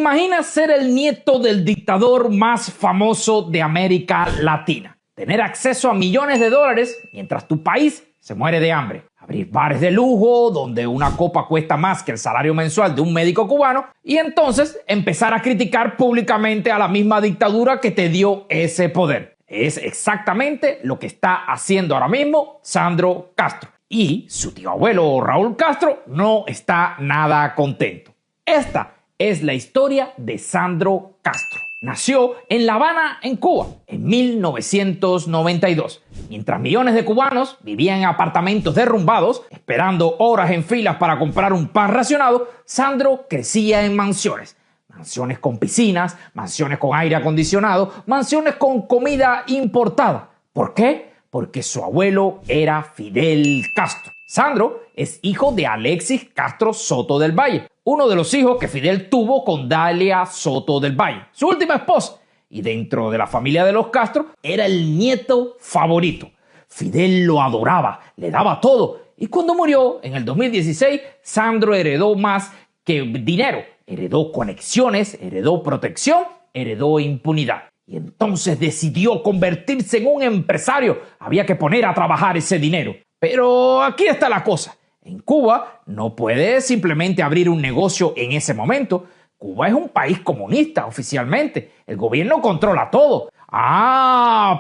Imagina ser el nieto del dictador más famoso de América Latina. Tener acceso a millones de dólares mientras tu país se muere de hambre. Abrir bares de lujo donde una copa cuesta más que el salario mensual de un médico cubano. Y entonces empezar a criticar públicamente a la misma dictadura que te dio ese poder. Es exactamente lo que está haciendo ahora mismo Sandro Castro. Y su tío abuelo Raúl Castro no está nada contento. Esta es la historia de Sandro Castro. Nació en La Habana, en Cuba, en 1992. Mientras millones de cubanos vivían en apartamentos derrumbados, esperando horas en filas para comprar un pan racionado, Sandro crecía en mansiones. Mansiones con piscinas, mansiones con aire acondicionado, mansiones con comida importada. ¿Por qué? Porque su abuelo era Fidel Castro. Sandro es hijo de Alexis Castro Soto del Valle, uno de los hijos que Fidel tuvo con Dalia Soto del Valle, su última esposa. Y dentro de la familia de los Castro era el nieto favorito. Fidel lo adoraba, le daba todo. Y cuando murió en el 2016, Sandro heredó más que dinero. Heredó conexiones, heredó protección, heredó impunidad. Y entonces decidió convertirse en un empresario. Había que poner a trabajar ese dinero. Pero aquí está la cosa. En Cuba no puedes simplemente abrir un negocio en ese momento. Cuba es un país comunista oficialmente. El gobierno controla todo.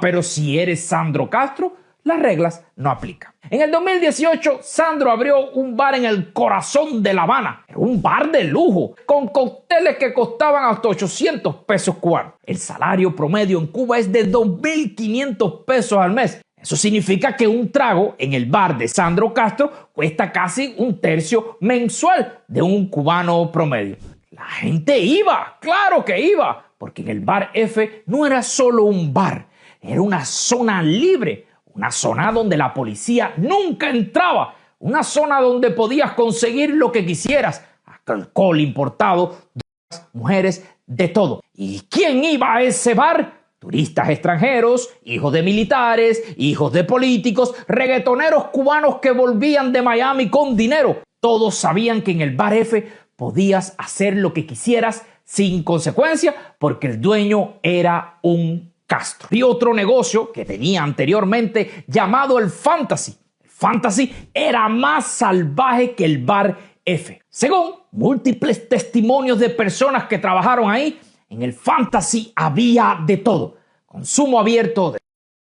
Pero si eres Sandro Castro, las reglas no aplican. En el 2018, Sandro abrió un bar en el corazón de La Habana. Era un bar de lujo, con cócteles que costaban hasta 800 pesos cubanos. El salario promedio en Cuba es de 2.500 pesos al mes. Eso significa que un trago en el bar de Sandro Castro cuesta casi un tercio mensual de un cubano promedio. La gente iba, claro que iba, porque en el bar F no era solo un bar, era una zona libre, una zona donde la policía nunca entraba, una zona donde podías conseguir lo que quisieras, alcohol importado, drogas, mujeres, de todo. ¿Y quién iba a ese bar? Turistas extranjeros, hijos de militares, hijos de políticos, reggaetoneros cubanos que volvían de Miami con dinero. Todos sabían que en el bar F podías hacer lo que quisieras sin consecuencia porque el dueño era un Castro. Y otro negocio que tenía anteriormente llamado el Fantasy. El Fantasy era más salvaje que el bar F. Según múltiples testimonios de personas que trabajaron ahí, en el Fantasy había de todo. Consumo abierto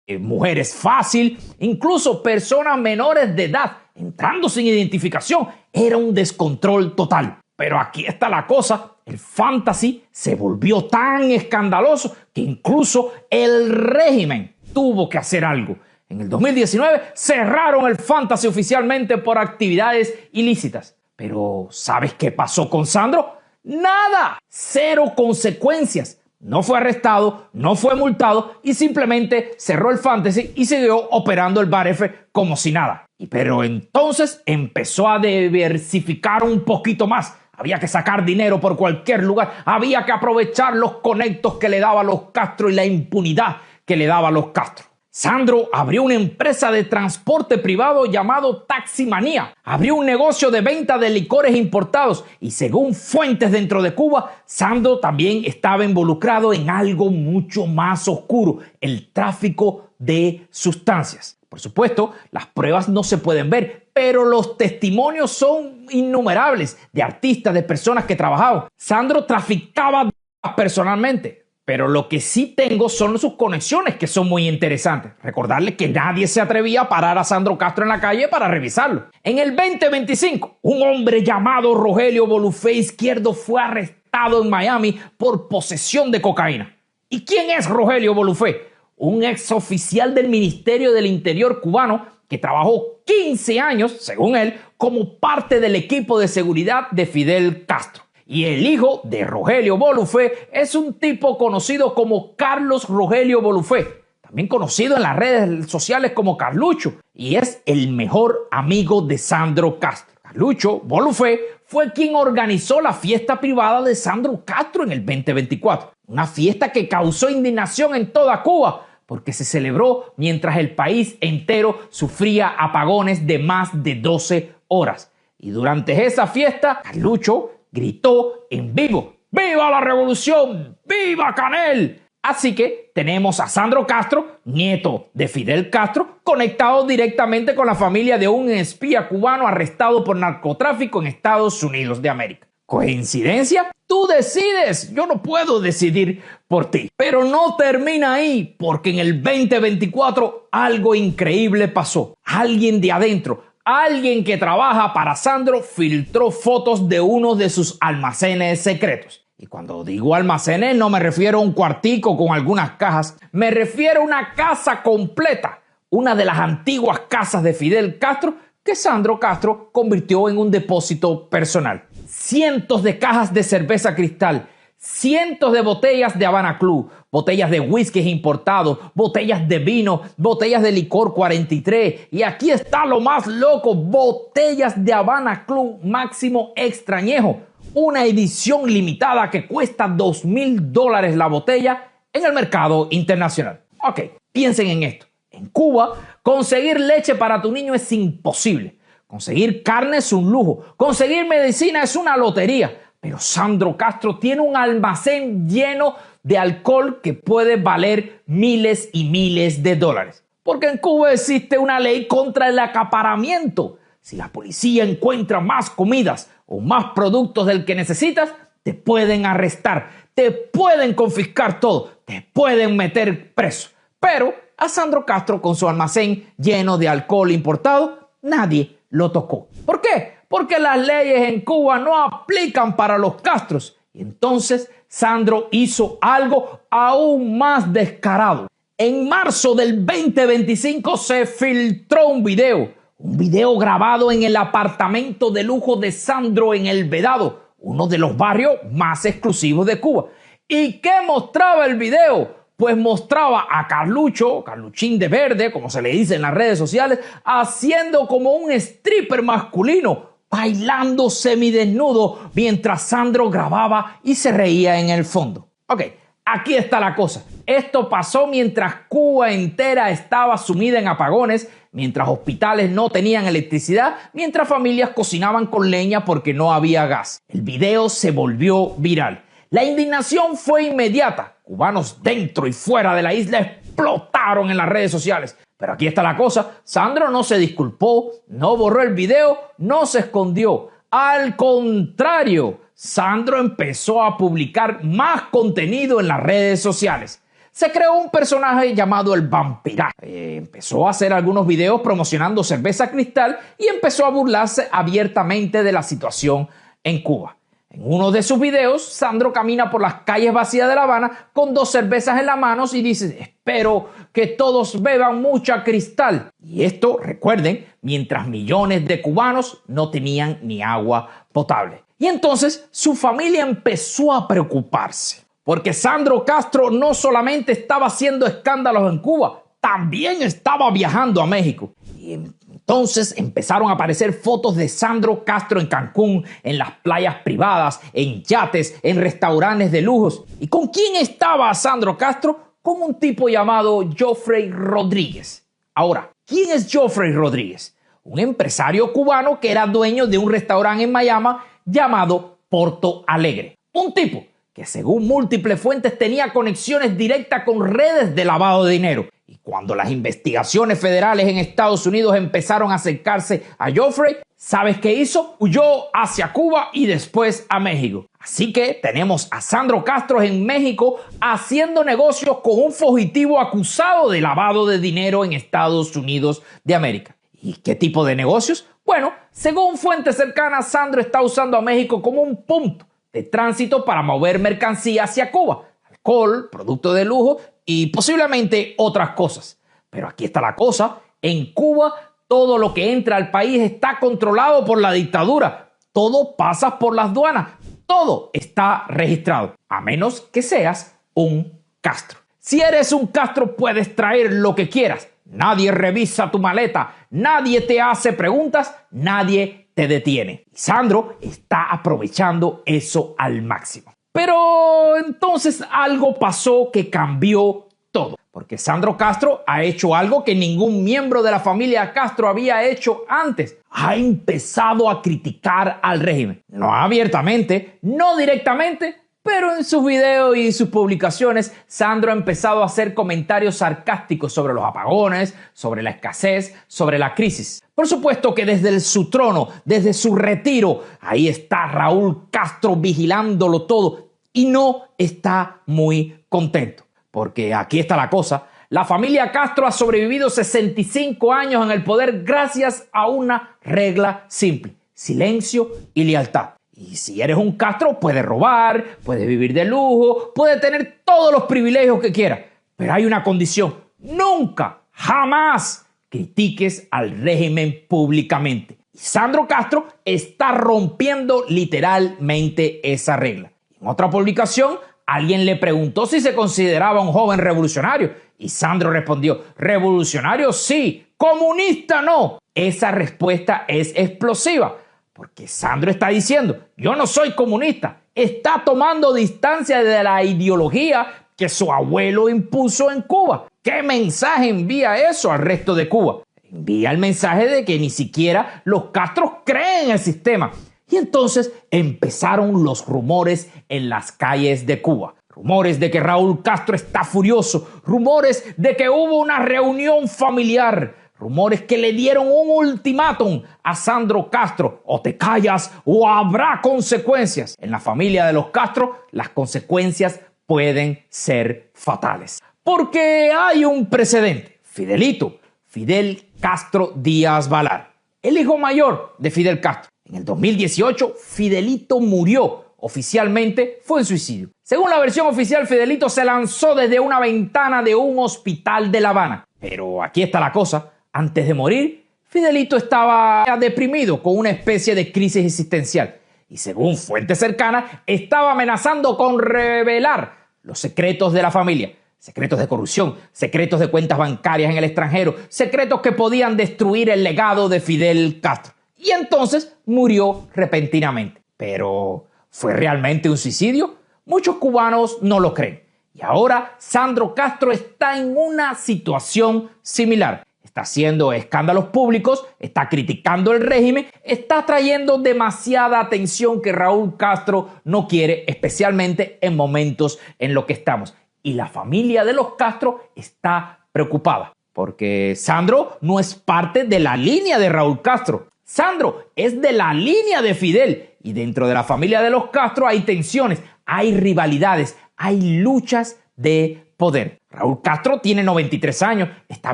de mujeres fácil, incluso personas menores de edad entrando sin identificación. Era un descontrol total. Pero aquí está la cosa. El Fantasy se volvió tan escandaloso que incluso el régimen tuvo que hacer algo. En el 2019 cerraron el Fantasy oficialmente por actividades ilícitas. Pero ¿sabes qué pasó con Sandro? Nada, cero consecuencias. No fue arrestado, no fue multado y simplemente cerró el Fantasy y siguió operando el bar F como si nada. Pero entonces empezó a diversificar un poquito más. Había que sacar dinero por cualquier lugar. Había que aprovechar los conectos que le daba los Castro y la impunidad que le daba los Castro. Sandro abrió una empresa de transporte privado llamado Taximanía. Abrió un negocio de venta de licores importados y según fuentes dentro de Cuba, Sandro también estaba involucrado en algo mucho más oscuro, el tráfico de sustancias. Por supuesto, las pruebas no se pueden ver, pero los testimonios son innumerables de artistas, de personas que trabajaban. Sandro traficaba personalmente. Pero lo que sí tengo son sus conexiones, que son muy interesantes. Recordarles que nadie se atrevía a parar a Sandro Castro en la calle para revisarlo. En el 2025, un hombre llamado Rogelio Bolufé Izquierdo fue arrestado en Miami por posesión de cocaína. ¿Y quién es Rogelio Bolufé? Un exoficial del Ministerio del Interior cubano que trabajó 15 años, según él, como parte del equipo de seguridad de Fidel Castro. Y el hijo de Rogelio Bolufé es un tipo conocido como Carlos Rogelio Bolufé, también conocido en las redes sociales como Carlucho, y es el mejor amigo de Sandro Castro. Carlucho Bolufé fue quien organizó la fiesta privada de Sandro Castro en el 2024, una fiesta que causó indignación en toda Cuba, porque se celebró mientras el país entero sufría apagones de más de 12 horas. Y durante esa fiesta, Carlucho gritó en vivo: ¡Viva la revolución! ¡Viva Canel! Así que tenemos a Sandro Castro, nieto de Fidel Castro, conectado directamente con la familia de un espía cubano arrestado por narcotráfico en Estados Unidos de América. ¿Coincidencia? Tú decides, yo no puedo decidir por ti. Pero no termina ahí, porque en el 2024 algo increíble pasó. Alguien de adentro, alguien que trabaja para Sandro, filtró fotos de uno de sus almacenes secretos. Y cuando digo almacenes no me refiero a un cuartico con algunas cajas, me refiero a una casa completa, una de las antiguas casas de Fidel Castro que Sandro Castro convirtió en un depósito personal. Cientos de cajas de cerveza Cristal, cientos de botellas de Habana Club, botellas de whisky importados, botellas de vino, botellas de licor 43 y aquí está lo más loco, botellas de Habana Club máximo extrañejo. Una edición limitada que cuesta $2,000 la botella en el mercado internacional. Ok, piensen en esto. En Cuba, conseguir leche para tu niño es imposible. Conseguir carne es un lujo. Conseguir medicina es una lotería. Pero Sandro Castro tiene un almacén lleno de alcohol que puede valer miles y miles de dólares. Porque en Cuba existe una ley contra el acaparamiento. Si la policía encuentra más comidas o más productos del que necesitas, te pueden arrestar, te pueden confiscar todo, te pueden meter preso. Pero a Sandro Castro, con su almacén lleno de alcohol importado, nadie lo tocó. ¿Por qué? Porque las leyes en Cuba no aplican para los Castros. Y entonces Sandro hizo algo aún más descarado. En marzo del 2025 se filtró un video grabado en el apartamento de lujo de Sandro en El Vedado, uno de los barrios más exclusivos de Cuba. ¿Y qué mostraba el video? Pues mostraba a Carluchín de Verde, como se le dice en las redes sociales, haciendo como un stripper masculino, bailando semidesnudo mientras Sandro grababa y se reía en el fondo. Ok, aquí está la cosa. Esto pasó mientras Cuba entera estaba sumida en apagones, mientras hospitales no tenían electricidad, mientras familias cocinaban con leña porque no había gas. El video se volvió viral. La indignación fue inmediata. Cubanos dentro y fuera de la isla explotaron en las redes sociales. Pero aquí está la cosa. Sandro no se disculpó, no borró el video, no se escondió. Al contrario, Sandro empezó a publicar más contenido en las redes sociales. Se creó un personaje llamado el Vampiraje. Empezó a hacer algunos videos promocionando cerveza Cristal y empezó a burlarse abiertamente de la situación en Cuba. En uno de sus videos, Sandro camina por las calles vacías de La Habana con 2 cervezas en las manos y dice: espero que todos beban mucha Cristal. Y esto, recuerden, mientras millones de cubanos no tenían ni agua potable. Y entonces su familia empezó a preocuparse. Porque Sandro Castro no solamente estaba haciendo escándalos en Cuba, también estaba viajando a México. Y entonces empezaron a aparecer fotos de Sandro Castro en Cancún, en las playas privadas, en yates, en restaurantes de lujos. ¿Y con quién estaba Sandro Castro? Con un tipo llamado Joffrey Rodríguez. Ahora, ¿quién es Joffrey Rodríguez? Un empresario cubano que era dueño de un restaurante en Miami llamado Porto Alegre. Un tipo que según múltiples fuentes tenía conexiones directas con redes de lavado de dinero. Y cuando las investigaciones federales en Estados Unidos empezaron a acercarse a Joffrey, ¿sabes qué hizo? Huyó hacia Cuba y después a México. Así que tenemos a Sandro Castro en México haciendo negocios con un fugitivo acusado de lavado de dinero en Estados Unidos de América. ¿Y qué tipo de negocios? Bueno, según fuentes cercanas, Sandro está usando a México como un punto de tránsito para mover mercancía hacia Cuba, alcohol, productos de lujo y posiblemente otras cosas. Pero aquí está la cosa, en Cuba todo lo que entra al país está controlado por la dictadura, todo pasa por las aduanas, todo está registrado, a menos que seas un Castro. Si eres un Castro puedes traer lo que quieras, nadie revisa tu maleta, nadie te hace preguntas, nadie te detiene. Y Sandro está aprovechando eso al máximo. Pero entonces algo pasó que cambió todo. Porque Sandro Castro ha hecho algo que ningún miembro de la familia Castro había hecho antes. Ha empezado a criticar al régimen. No abiertamente, no directamente, Pero en sus videos y sus publicaciones, Sandro ha empezado a hacer comentarios sarcásticos sobre los apagones, sobre la escasez, sobre la crisis. Por supuesto que desde su trono, desde su retiro, ahí está Raúl Castro vigilándolo todo y no está muy contento. Porque aquí está la cosa. La familia Castro ha sobrevivido 65 años en el poder gracias a una regla simple: silencio y lealtad. Y si eres un Castro, puedes robar, puedes vivir de lujo, puedes tener todos los privilegios que quieras. Pero hay una condición: nunca, jamás critiques al régimen públicamente. Y Sandro Castro está rompiendo literalmente esa regla. En otra publicación, alguien le preguntó si se consideraba un joven revolucionario. Y Sandro respondió: revolucionario sí, comunista no. Esa respuesta es explosiva. Porque Sandro está diciendo: yo no soy comunista. Está tomando distancia de la ideología que su abuelo impuso en Cuba. ¿Qué mensaje envía eso al resto de Cuba? Envía el mensaje de que ni siquiera los Castros creen en el sistema. Y entonces empezaron los rumores en las calles de Cuba. Rumores de que Raúl Castro está furioso. Rumores de que hubo una reunión familiar. Rumores que le dieron un ultimátum a Sandro Castro: o te callas o habrá consecuencias. En la familia de los Castro, las consecuencias pueden ser fatales. Porque hay un precedente. Fidel Castro Díaz Balart, el hijo mayor de Fidel Castro. En el 2018, Fidelito murió. Oficialmente fue en suicidio. Según la versión oficial, Fidelito se lanzó desde una ventana de un hospital de La Habana. Pero aquí está la cosa. Antes de morir, Fidelito estaba deprimido con una especie de crisis existencial y, según fuentes cercanas, estaba amenazando con revelar los secretos de la familia. Secretos de corrupción, secretos de cuentas bancarias en el extranjero, secretos que podían destruir el legado de Fidel Castro. Y entonces murió repentinamente. Pero, ¿fue realmente un suicidio? Muchos cubanos no lo creen. Y ahora Sandro Castro está en una situación similar. Está haciendo escándalos públicos, está criticando el régimen, está trayendo demasiada atención que Raúl Castro no quiere, especialmente en momentos en los que estamos. Y la familia de los Castro está preocupada, porque Sandro no es parte de la línea de Raúl Castro. Sandro es de la línea de Fidel. Y dentro de la familia de los Castro hay tensiones, hay rivalidades, hay luchas de poder. Raúl Castro tiene 93 años, está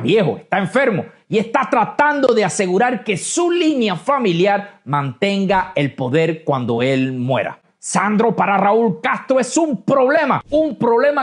viejo, está enfermo y está tratando de asegurar que su línea familiar mantenga el poder cuando él muera. Sandro para Raúl Castro es un problema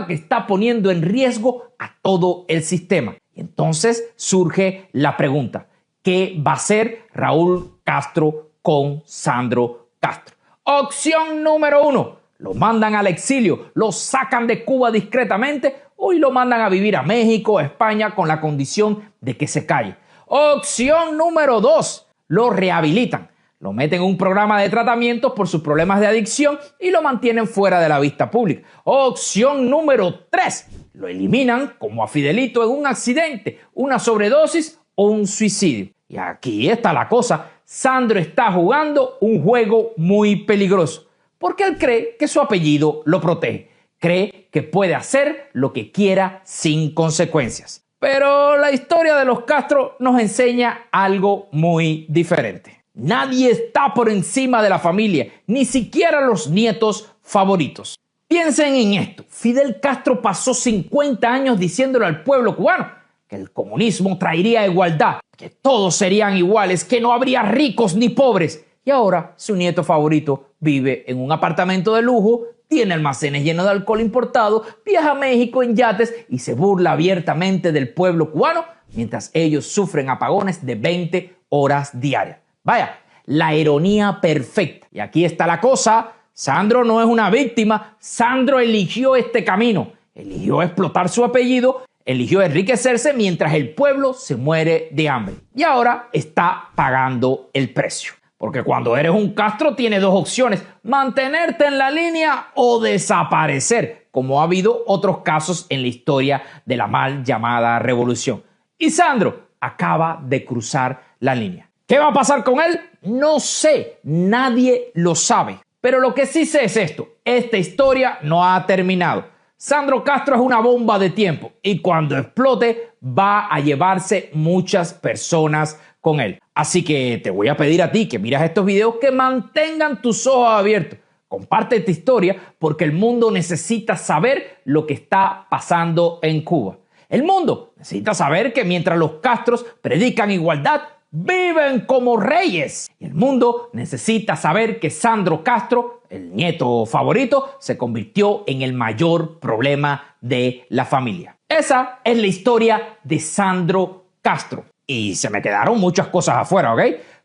que está poniendo en riesgo a todo el sistema. Y entonces surge la pregunta: ¿qué va a hacer Raúl Castro con Sandro Castro? Opción número 1: lo mandan al exilio, lo sacan de Cuba discretamente, hoy lo mandan a vivir a México, a España, con la condición de que se calle. Opción número 2, lo rehabilitan. Lo meten en un programa de tratamientos por sus problemas de adicción y lo mantienen fuera de la vista pública. Opción número 3, lo eliminan, como a Fidelito, en un accidente, una sobredosis o un suicidio. Y aquí está la cosa. Sandro está jugando un juego muy peligroso, porque él cree que su apellido lo protege. Cree que puede hacer lo que quiera sin consecuencias. Pero la historia de los Castro nos enseña algo muy diferente. Nadie está por encima de la familia, ni siquiera los nietos favoritos. Piensen en esto. Fidel Castro pasó 50 años diciéndole al pueblo cubano que el comunismo traería igualdad, que todos serían iguales, que no habría ricos ni pobres. Y ahora su nieto favorito vive en un apartamento de lujo, tiene almacenes llenos de alcohol importado, viaja a México en yates y se burla abiertamente del pueblo cubano mientras ellos sufren apagones de 20 horas diarias. Vaya, la ironía perfecta. Y aquí está la cosa. Sandro no es una víctima. Sandro eligió este camino. Eligió explotar su apellido, eligió enriquecerse mientras el pueblo se muere de hambre. Y ahora está pagando el precio. Porque cuando eres un Castro tienes dos opciones: mantenerte en la línea o desaparecer, como ha habido otros casos en la historia de la mal llamada revolución. Y Sandro acaba de cruzar la línea. ¿Qué va a pasar con él? No sé, nadie lo sabe. Pero lo que sí sé es esto: esta historia no ha terminado. Sandro Castro es una bomba de tiempo y cuando explote va a llevarse muchas personas con él. Así que te voy a pedir a ti que miras estos videos que mantengan tus ojos abiertos. Comparte esta historia porque el mundo necesita saber lo que está pasando en Cuba. El mundo necesita saber que mientras los Castros predican igualdad, viven como reyes. Y el mundo necesita saber que Sandro Castro, el nieto favorito, se convirtió en el mayor problema de la familia. Esa es la historia de Sandro Castro. Y se me quedaron muchas cosas afuera, ¿ok?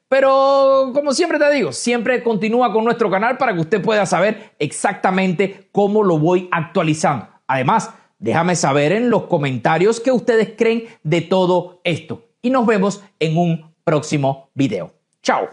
Pero como siempre te digo, siempre continúa con nuestro canal para que usted pueda saber exactamente cómo lo voy actualizando. Además, déjame saber en los comentarios qué ustedes creen de todo esto. Y nos vemos en un próximo video. ¡Chao!